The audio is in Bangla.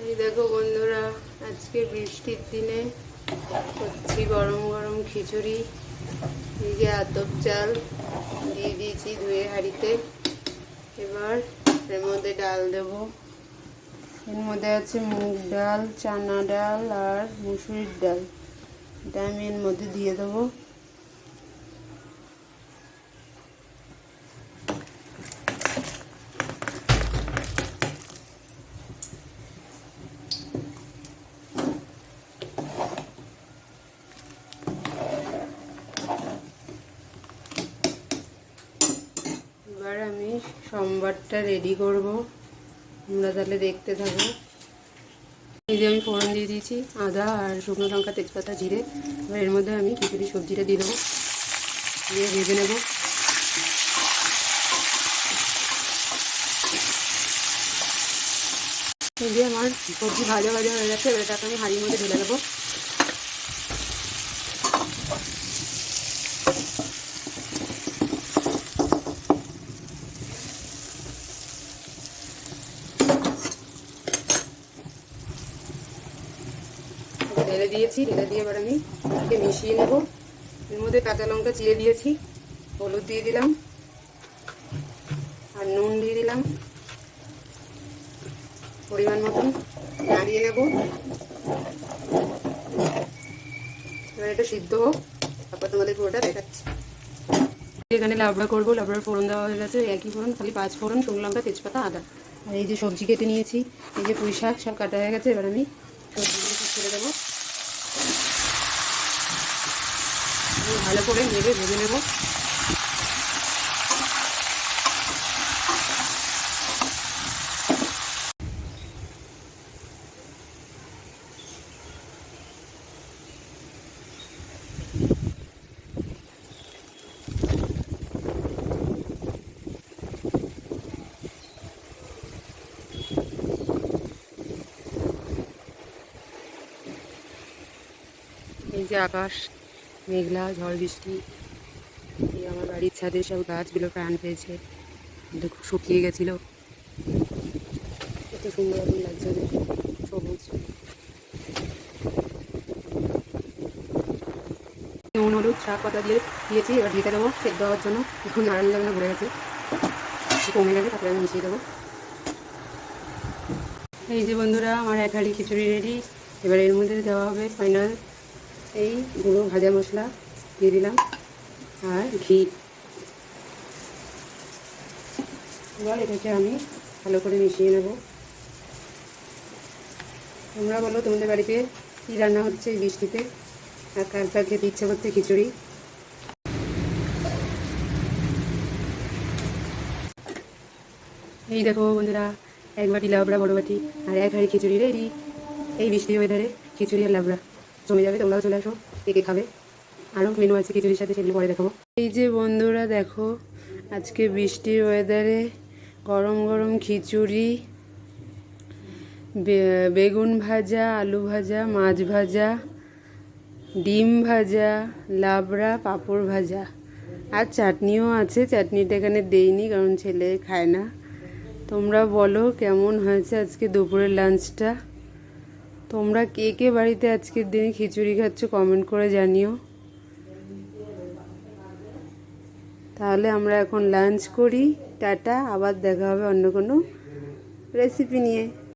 এই দেখো বন্ধুরা, আজকে বৃষ্টির দিনে করছি গরম গরম খিচুড়ি। এই যে আতপ চাল দিয়ে দিয়েছি ধুয়ে হাঁড়িতে। এবার এর মধ্যে ডাল দেব। এর মধ্যে আছে মুগ ডাল, চানা ডাল আর মুসুরির ডাল। এটা আমি এর মধ্যে দিয়ে দেবো। এবার আমি সম্বারটা রেডি করব, তোমরা তাহলে দেখতে থাকো। এই যে আমি ফোড়ন দিয়ে দিয়েছি আদা আর শুকনো লঙ্কা, তেজপাতা, জিরে। এবার এর মধ্যে আমি খিচুড়ি সবজিটা দিয়ে দেবো, দিয়ে ভেজে নেব। এই যে আমার সবজি ভাজা ভাজা হয়ে গেছে। এবার এটাকে আমি হাঁড়ির মধ্যে ঢেলে দেবো। ঢেলে দিয়েছি, ঢেলে দিয়ে এবার আমি এটাকে মিশিয়ে নেব। এর মধ্যে কাঁচা লঙ্কা চিড়ে দিয়েছি, হলুদ দিয়ে দিলাম আর নুন দিয়ে দিলাম পরিমাণ মতন। নাড়িয়ে নেব। এবার এটা সিদ্ধ হোক, তারপর তোমাদের পুরোটা দেখাচ্ছি। এখানে লাবড়া করবো। লাবড়ার ফোড়ন দেওয়া হয়ে গেছে, একই ফোড়ন, খালি 5 ফোড়ন, শুকনো লঙ্কা, তেজপাতা, আদা। আর এই যে সবজি কেটে নিয়েছি, এই যে পুঁই শাক সব কাটা হয়ে গেছে। এবার আমি সবজিগুলো সব ছেড়ে দেবো, ভালো করে নেড়ে ভেজে নেব। এই যে আকাশ মেঘলা, ঝড় বৃষ্টি। এই আমার বাড়ির ছাদে সব গাছগুলো প্রাণ পেয়েছে, কিন্তু খুব শুকিয়ে গেছিলো। কত সুন্দর লাগছে, সবুজ। নুন, হলুদ, শাক পাতা দিয়েছি। এবার ঢেকে দেবো সেদ্ধ হওয়ার জন্য। এখন নাড়ালে লাগলে ভরে গেছে, কমে গেলে তারপরে আমি মিশিয়ে দেবো। এই যে বন্ধুরা, আমার এক হাঁড়ি খিচুড়ি রেডি। এবার এর মধ্যে দেওয়া হবে ফাইনাল এই গুঁড়ো ভাজা মশলা দিয়ে দিলাম আর ঘি। এবার এটাকে আমি ভালো করে মিশিয়ে নেব। তোমরা বলো তোমাদের বাড়িতে কী রান্না হচ্ছে এই বৃষ্টিতে, আর কার কার খেতে ইচ্ছা করছে খিচুড়ি। এই দেখো বন্ধুরা, এক বাটি লাবড়া বড় বাটি আর এক হাঁড়ি খিচুড়ি রেডি। এই বৃষ্টি ওয়েদারে খিচুড়ি আর লাবড়া জমে যাবে। তোমরাও চলে আসো, কে কে খাবে। আরও মেনু আছে খিচুড়ির সাথে, সেগুলো পরে দেখাবো। এই যে বন্ধুরা দেখো, আজকে বৃষ্টির ওয়েদারে গরম গরম খিচুড়ি, বেগুন ভাজা, আলু ভাজা, মাছ ভাজা, ডিম ভাজা, লাবড়া, পাঁপড় ভাজা আর চাটনিও আছে। চাটনিটা এখানে দেইনি কারণ ছেলে খায় না। তোমরা বলো কেমন হয়েছে আজকে দুপুরের লাঞ্চটা। তোমরা কে কে বাড়িতে আজকের দিনে খিচুড়ি খাচ্ছ কমেন্ট করে জানিও। তাহলে আমরা এখন লাঞ্চ করি। টাটা, আবার দেখা হবে অন্য কোনো রেসিপি নিয়ে।